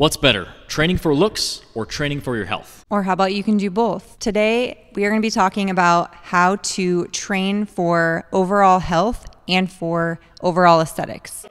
What's better, training for looks or training for your health? Or how about you can do both? Today, we are going to be talking about how to train for overall health and for overall aesthetics.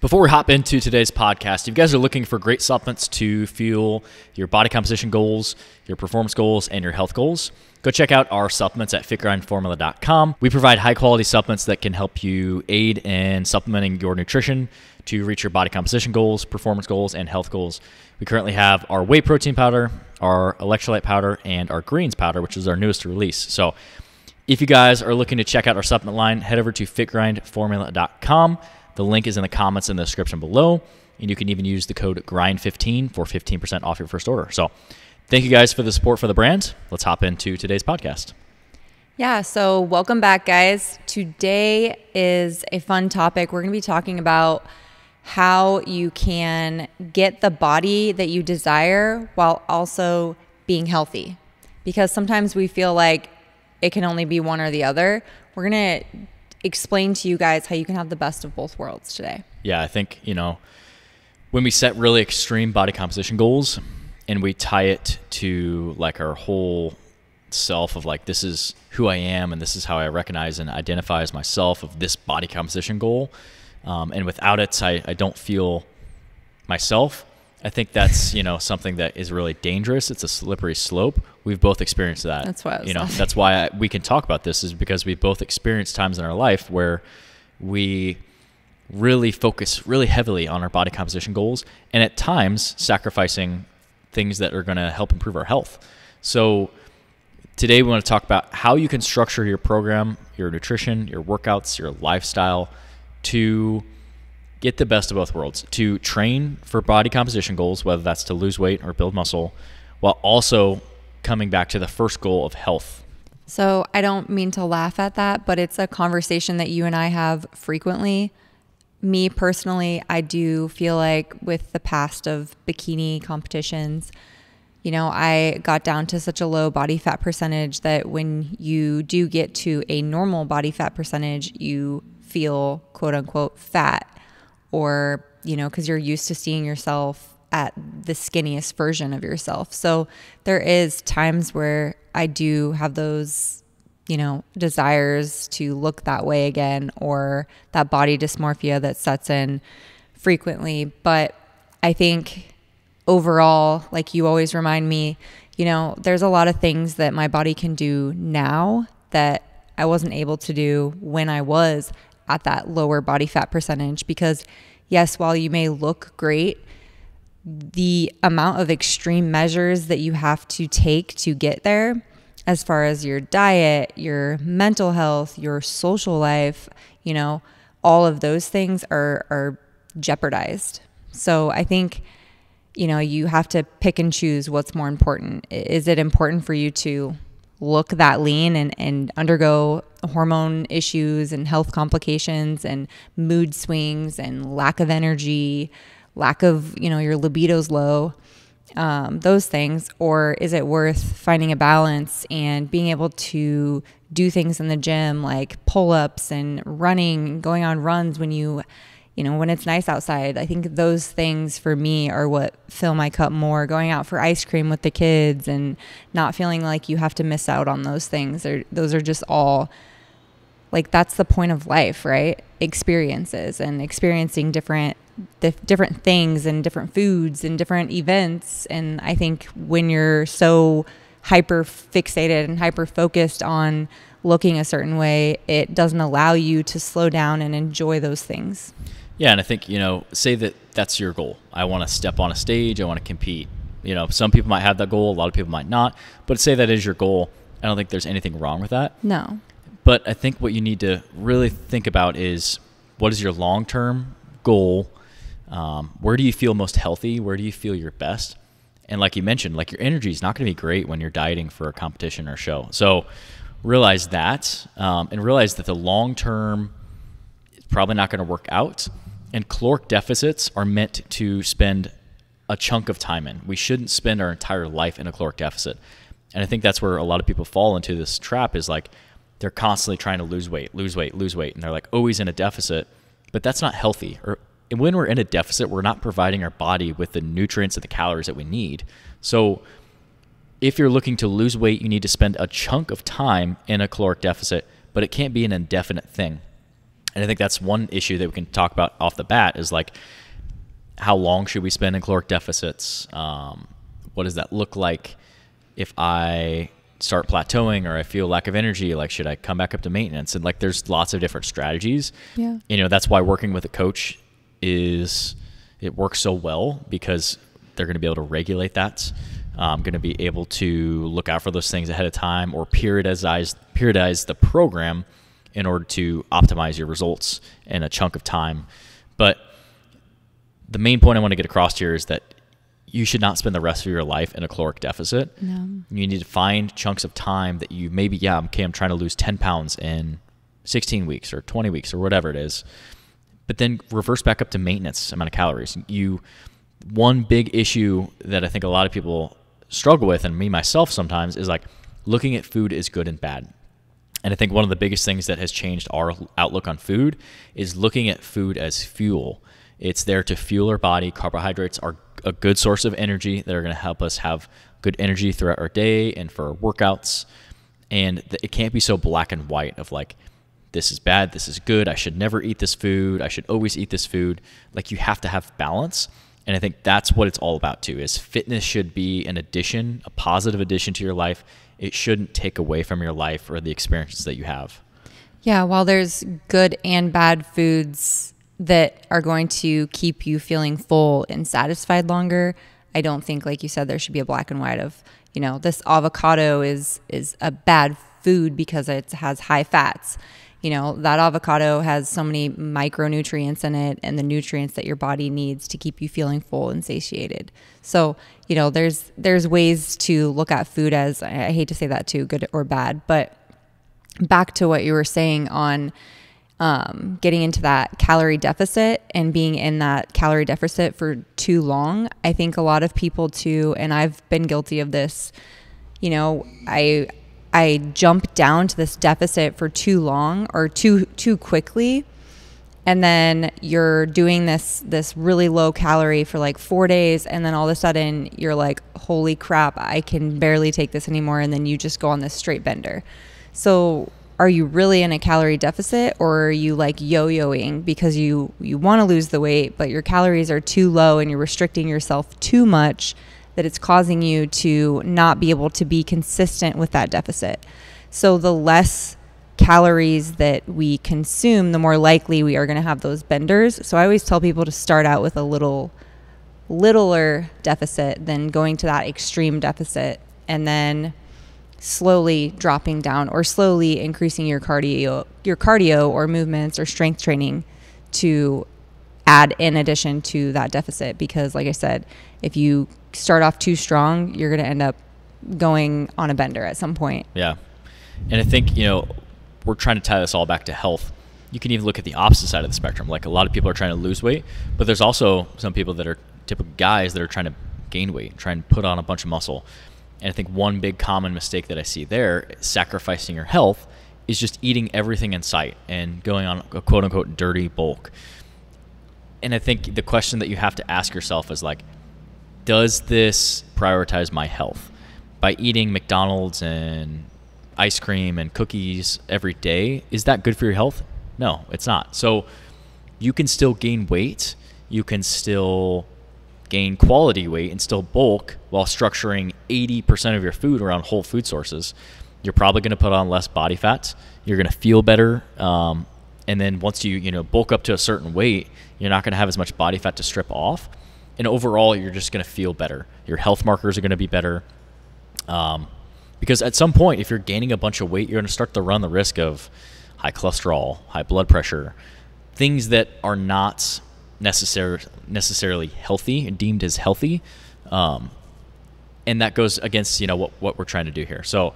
Before we hop into today's podcast, if you guys are looking for great supplements to fuel your body composition goals, your performance goals, and your health goals, go check out our supplements at fitgrindformula.com. We provide high-quality supplements that can help you aid in supplementing your nutrition to reach your body composition goals, performance goals, and health goals. We currently have our whey protein powder, our electrolyte powder, and our greens powder, which is our newest release. So if you guys are looking to check out our supplement line, head over to fitgrindformula.com. The link is in the comments in the description below, and you can even use the code GRIND15 for 15% off your first order. So thank you guys for the support for the brand. Let's hop into today's podcast. Yeah, so welcome back, guys. Today is a fun topic. We're going to be talking about how you can get the body that you desire while also being healthy. Because sometimes we feel like it can only be one or the other. We're going to explain to you guys how you can have the best of both worlds today. Yeah, I think, when we set really extreme body composition goals and we tie it to like our whole self of like, this is who I am and this is how I recognize and identify as myself of this body composition goal. And without it, I don't feel myself. I think that's, something that is really dangerous. It's a slippery slope. We've both experienced that. That's why that's why we can talk about this, is because we've both experienced times in our life where we really focus really heavily on our body composition goals and at times sacrificing things that are going to help improve our health. So today we want to talk about how you can structure your program, your nutrition, your workouts, your lifestyle to get the best of both worlds, to train for body composition goals, whether that's to lose weight or build muscle, while also coming back to the first goal of health. So I don't mean to laugh at that, but it's a conversation that you and I have frequently. Me personally, I do feel like with the past of bikini competitions, I got down to such a low body fat percentage that when you do get to a normal body fat percentage, you feel quote unquote fat. Or, because you're used to seeing yourself at the skinniest version of yourself. So there is times where I do have those, desires to look that way again, or that body dysmorphia that sets in frequently. But I think overall, like you always remind me, there's a lot of things that my body can do now that I wasn't able to do when I was at that lower body fat percentage. Because yes, while you may look great, the amount of extreme measures that you have to take to get there, as far as your diet, your mental health, your social life, all of those things are jeopardized. So I think, you have to pick and choose what's more important. Is it important for you to look that lean and undergo hormone issues and health complications and mood swings and lack of energy, lack of, your libido's low, those things? Or is it worth finding a balance and being able to do things in the gym like pull-ups and running, going on runs when it's nice outside? I think those things for me are what fill my cup more. Going out for ice cream with the kids and not feeling like you have to miss out on those things. Those are just all, like, that's the point of life, right? Experiences and experiencing different things and different foods and different events. And I think when you're so hyper fixated and hyper focused on looking a certain way, it doesn't allow you to slow down and enjoy those things. Yeah, and I think, say that that's your goal. I want to step on a stage. I want to compete. Some people might have that goal. A lot of people might not. But say that is your goal. I don't think there's anything wrong with that. No. But I think what you need to really think about is, what is your long-term goal? Where do you feel most healthy? Where do you feel your best? And like you mentioned, like, your energy is not going to be great when you're dieting for a competition or show. So realize that, and realize that the long-term probably not going to work out. And caloric deficits are meant to spend a chunk of time in. We shouldn't spend our entire life in a caloric deficit. And I think that's where a lot of people fall into this trap, is like they're constantly trying to lose weight. And they're like always in a deficit, but that's not healthy. Or when we're in a deficit, we're not providing our body with the nutrients and the calories that we need. So if you're looking to lose weight, you need to spend a chunk of time in a caloric deficit, but it can't be an indefinite thing. And I think that's one issue that we can talk about off the bat, is like, how long should we spend in caloric deficits? What does that look like if I start plateauing or I feel lack of energy? Like, should I come back up to maintenance? And like, there's lots of different strategies. Yeah. That's why working with a coach it works so well, because they're going to be able to regulate that. Going to be able to look out for those things ahead of time, or periodize the program in order to optimize your results in a chunk of time. But the main point I want to get across here is that you should not spend the rest of your life in a caloric deficit. No. You need to find chunks of time that you maybe, I'm trying to lose 10 pounds in 16 weeks or 20 weeks or whatever it is. But then reverse back up to maintenance amount of calories. One big issue that I think a lot of people struggle with, and me myself sometimes, is like looking at food as good and bad. And I think one of the biggest things that has changed our outlook on food is looking at food as fuel. It's there to fuel our body. Carbohydrates are a good source of energy that are going to help us have good energy throughout our day and for our workouts. And it can't be so black and white of like, this is bad, this is good, I should never eat this food, I should always eat this food. Like, you have to have balance. And I think that's what it's all about too, is fitness should be an addition, a positive addition to your life. It shouldn't take away from your life or the experiences that you have. Yeah, while there's good and bad foods that are going to keep you feeling full and satisfied longer, I don't think, like you said, there should be a black and white of, this avocado is a bad food because it has high fats. That avocado has so many micronutrients in it, and the nutrients that your body needs to keep you feeling full and satiated. So, there's ways to look at food as, I hate to say that too, good or bad, but back to what you were saying on getting into that calorie deficit and being in that calorie deficit for too long. I think a lot of people too, and I've been guilty of this, I jump down to this deficit for too long or too quickly. And then you're doing this really low calorie for like 4 days. And then all of a sudden you're like, holy crap, I can barely take this anymore. And then you just go on this straight bender. So are you really in a calorie deficit, or are you like yo-yoing because you want to lose the weight, but your calories are too low and you're restricting yourself too much, that it's causing you to not be able to be consistent with that deficit? So the less calories that we consume, the more likely we are going to have those benders. So I always tell people to start out with a littler deficit than going to that extreme deficit, and then slowly dropping down or slowly increasing your cardio or movements or strength training to add in addition to that deficit. Because like I said, if you start off too strong, you're going to end up going on a bender at some point. Yeah. And I think, we're trying to tie this all back to health. You can even look at the opposite side of the spectrum. Like, a lot of people are trying to lose weight, but there's also some people that are typical guys that are trying to gain weight, trying to put on a bunch of muscle. And I think one big common mistake that I see there, sacrificing your health, is just eating everything in sight and going on a quote unquote dirty bulk. And I think the question that you have to ask yourself is like, does this prioritize my health? By eating McDonald's and ice cream and cookies every day, is that good for your health? No, it's not. So you can still gain weight. You can still gain quality weight and still bulk while structuring 80% of your food around whole food sources. You're probably going to put on less body fat. You're going to feel better. And then once you bulk up to a certain weight, you're not going to have as much body fat to strip off. And overall, you're just going to feel better. Your health markers are going to be better. Because at some point, if you're gaining a bunch of weight, you're going to start to run the risk of high cholesterol, high blood pressure, things that are not necessarily healthy and deemed as healthy. And that goes against, what we're trying to do here. So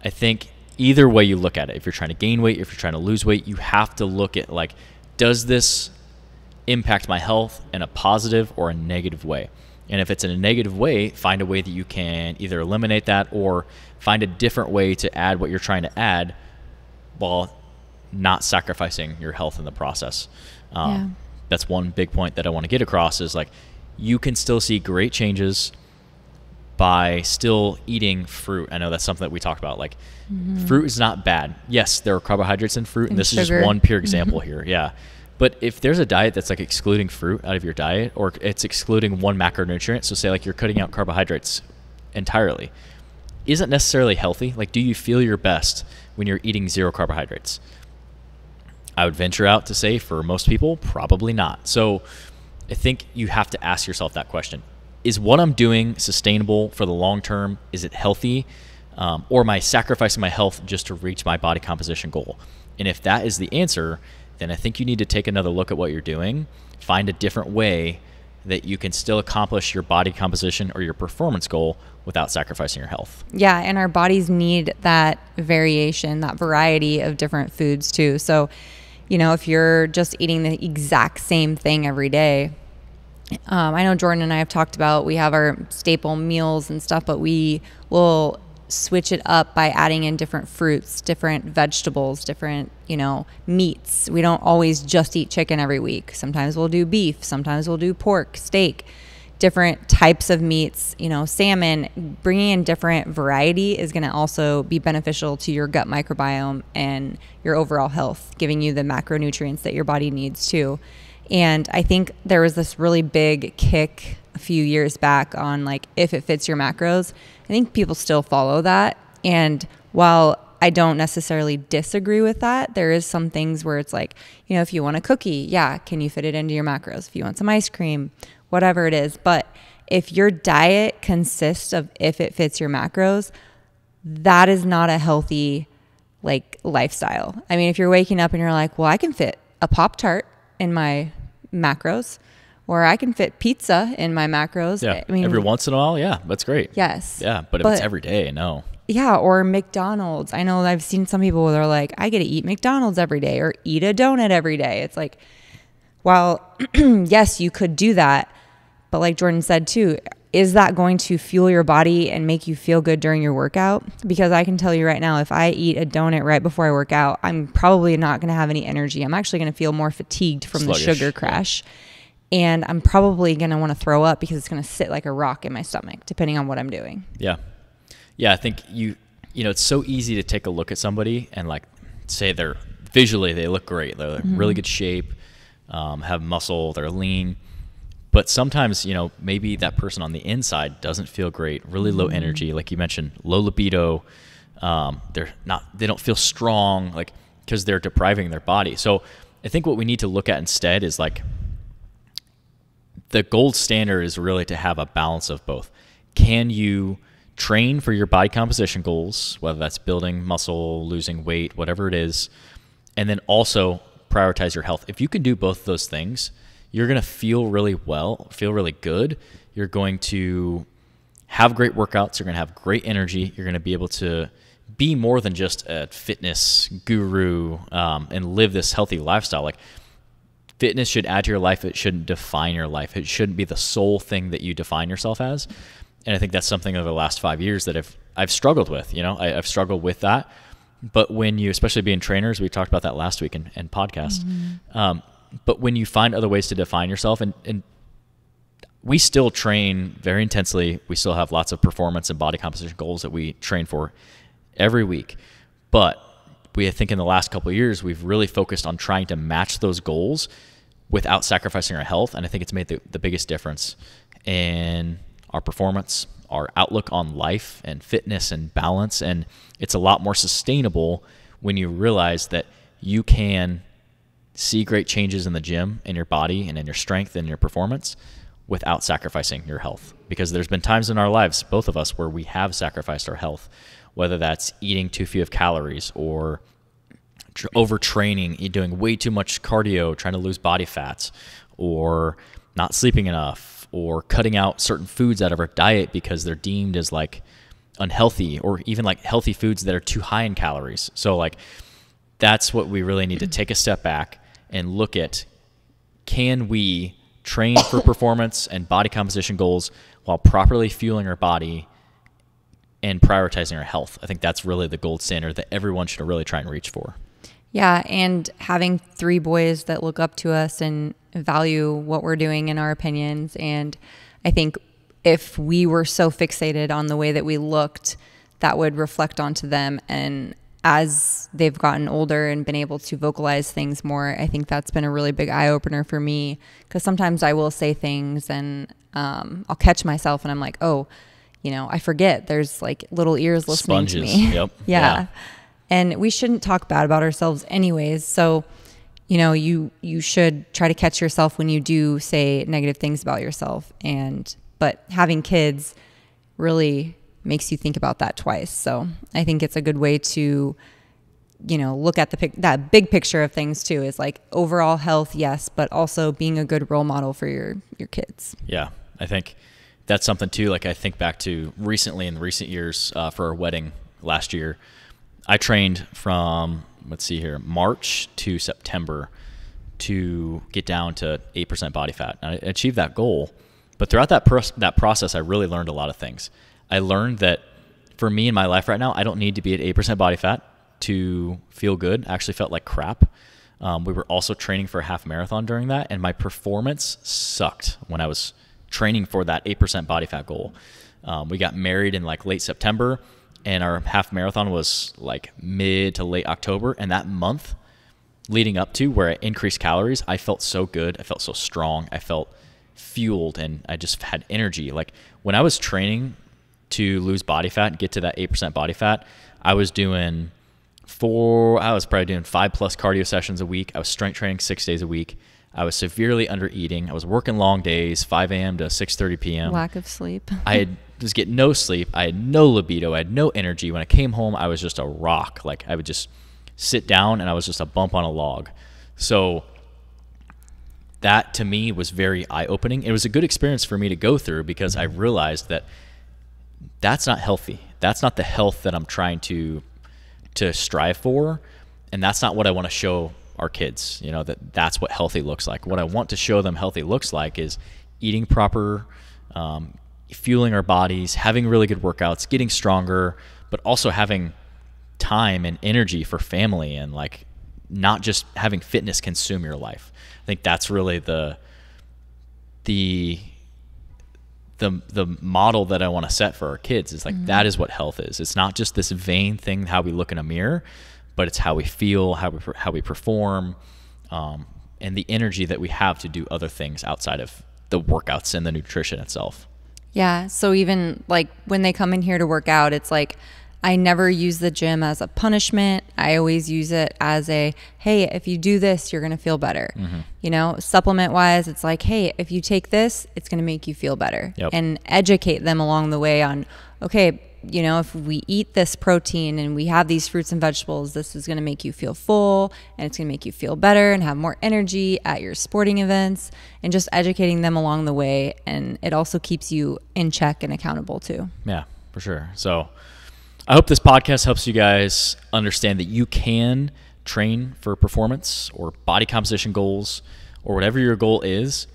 I think either way you look at it, if you're trying to gain weight, if you're trying to lose weight, you have to look at like, does this impact my health in a positive or a negative way? And if it's in a negative way, find a way that you can either eliminate that or find a different way to add what you're trying to add while not sacrificing your health in the process. That's one big point that I want to get across is like, you can still see great changes by still eating fruit. I know that's something that we talked about. Like, fruit is not bad. Yes, there are carbohydrates in fruit, and this is just one pure example here. Yeah. But if there's a diet that's like excluding fruit out of your diet, or it's excluding one macronutrient, so say like you're cutting out carbohydrates entirely, isn't necessarily healthy. Like, do you feel your best when you're eating 0 carbohydrates? I would venture out to say for most people, probably not. So I think you have to ask yourself that question. Is what I'm doing sustainable for the long term? Is it healthy? Or am I sacrificing my health just to reach my body composition goal? And if that is the answer, then I think you need to take another look at what you're doing, find a different way that you can still accomplish your body composition or your performance goal without sacrificing your health. Yeah, and our bodies need that variation, that variety of different foods too. So, you know, if you're just eating the exact same thing every day, I know Jordan and I have talked about, we have our staple meals and stuff, but we will switch it up by adding in different fruits, different vegetables, different, you know, meats. We don't always just eat chicken every week. Sometimes we'll do beef. Sometimes we'll do pork, steak, different types of meats, you know, salmon. Bringing in different variety is going to also be beneficial to your gut microbiome and your overall health, giving you the macronutrients that your body needs too. And I think there was this really big kick a few years back on like, if it fits your macros. I think people still follow that. And while I don't necessarily disagree with that, there is some things where it's like, you know, if you want a cookie, yeah, can you fit it into your macros? If you want some ice cream, whatever it is. But if your diet consists of if it fits your macros, that is not a healthy like lifestyle. I mean, if you're waking up and you're like, well, I can fit a Pop-Tart in my macros, or I can fit pizza in my macros. Yeah, I mean, every once in a while, yeah, that's great. Yes. Yeah, but if it's every day, no. Yeah, or McDonald's. I know I've seen some people that are like, I get to eat McDonald's every day or eat a donut every day. It's like, well, yes, you could do that. But like Jordan said too, is that going to fuel your body and make you feel good during your workout? Because I can tell you right now, if I eat a donut right before I work out, I'm probably not going to have any energy. I'm actually going to feel more fatigued from the sugar crash. And I'm probably going to want to throw up because it's going to sit like a rock in my stomach, depending on what I'm doing. Yeah. Yeah, I think you know, it's so easy to take a look at somebody and like say they're visually, they look great. They're in really good shape, have muscle, they're lean. But sometimes, you know, maybe that person on the inside doesn't feel great, really low energy, like you mentioned, low libido. They don't feel strong, like, because they're depriving their body. So I think what we need to look at instead is like, the gold standard is really to have a balance of both. Can you train for your body composition goals, whether that's building muscle, losing weight, whatever it is, and then also prioritize your health? If you can do both of those things, you're going to feel really well, feel really good. You're going to have great workouts. You're going to have great energy. You're going to be able to be more than just a fitness guru and live this healthy lifestyle. Like, fitness should add to your life. It shouldn't define your life. It shouldn't be the sole thing that you define yourself as. And I think that's something over the last 5 years that I've struggled with. You know, I've struggled with that. But when you, especially being trainers, we talked about that last week in podcast. But when you find other ways to define yourself, and we still train very intensely. We still have lots of performance and body composition goals that we train for every week. But I think in the last couple of years, we've really focused on trying to match those goals without sacrificing our health. And I think it's made the biggest difference in our performance, our outlook on life and fitness and balance. And it's a lot more sustainable when you realize that you can see great changes in the gym, in your body, and in your strength and your performance without sacrificing your health. Because there's been times in our lives, both of us, where we have sacrificed our health, whether that's eating too few of calories or overtraining, doing way too much cardio, trying to lose body fats, or not sleeping enough, or cutting out certain foods out of our diet because they're deemed as like unhealthy, or even like healthy foods that are too high in calories. So like that's what we really need to take a step back and look at. Can we train for performance and body composition goals while properly fueling our body and prioritizing our health? I think that's really the gold standard that everyone should really try and reach for. Yeah, and having 3 boys that look up to us and value what we're doing and our opinions. And I think if we were so fixated on the way that we looked, that would reflect onto them. And as they've gotten older and been able to vocalize things more, I think that's been a really big eye-opener for me, because sometimes I will say things and I'll catch myself and I'm like, oh, I forget there's like little ears listening Sponges. to me. Yep. Yeah. And we shouldn't talk bad about ourselves anyways. So, you should try to catch yourself when you do say negative things about yourself. But having kids really makes you think about that twice. So I think it's a good way to, look at that big picture of things too, is like overall health, yes, but also being a good role model for your kids. Yeah. I think that's something too. Like I think back to recently in recent years for our wedding last year, I trained from, March to September to get down to 8% body fat. And I achieved that goal. But throughout that process, I really learned a lot of things. I learned that for me in my life right now, I don't need to be at 8% body fat to feel good. I actually felt like crap. We were also training for a half marathon during that, and my performance sucked when I was training for that 8% body fat goal. We got married in like late September, and our half marathon was like mid to late October. And that month leading up to where I increased calories, I felt so good. I felt so strong. I felt fueled, and I just had energy. Like when I was training to lose body fat and get to that 8% body fat, I was probably doing 5+ cardio sessions a week. I was strength training 6 days a week. I was severely under eating. I was working long days, 5 a.m. to 6:30 p.m. Lack of sleep. I just get no sleep. I had no libido. I had no energy. When I came home, I was just a rock. Like I would just sit down and I was just a bump on a log. So that to me was very eye-opening. It was a good experience for me to go through, because I realized that that's not healthy. That's not the health that I'm trying to strive for. And that's not what I want to show our kids, that's what healthy looks like. What I want to show them healthy looks like is eating proper, fueling our bodies, having really good workouts, getting stronger, but also having time and energy for family, and like not just having fitness consume your life. I think that's really the model that I want to set for our kids, is like, that is what health is. It's not just this vain thing, how we look in a mirror, but it's how we feel, how we perform, and the energy that we have to do other things outside of the workouts and the nutrition itself. Yeah. So even like when they come in here to work out, it's like, I never use the gym as a punishment. I always use it as a, hey, if you do this, you're going to feel better. Supplement wise, it's like, hey, if you take this, it's going to make you feel better. Yep. And educate them along the way on, okay, if we eat this protein and we have these fruits and vegetables, this is going to make you feel full, and it's going to make you feel better and have more energy at your sporting events, and just educating them along the way. And it also keeps you in check and accountable too. Yeah, for sure. So I hope this podcast helps you guys understand that you can train for performance or body composition goals or whatever your goal is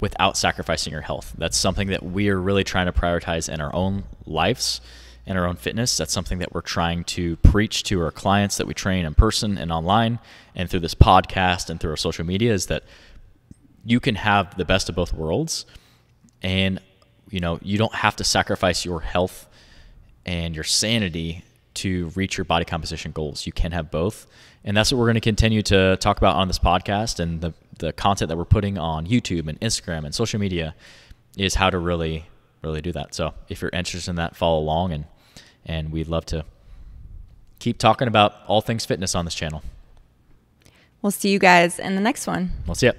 without sacrificing your health. That's something that we are really trying to prioritize in our own lives and our own fitness. That's something that we're trying to preach to our clients that we train in person and online, and through this podcast and through our social media, is that you can have the best of both worlds, and you don't have to sacrifice your health and your sanity to reach your body composition goals. You can have both. And that's what we're going to continue to talk about on this podcast, and the content that we're putting on YouTube and Instagram and social media is how to really do that. So if you're interested in that, follow along, and we'd love to keep talking about all things fitness on this channel. We'll see you guys in the next one. We'll see you.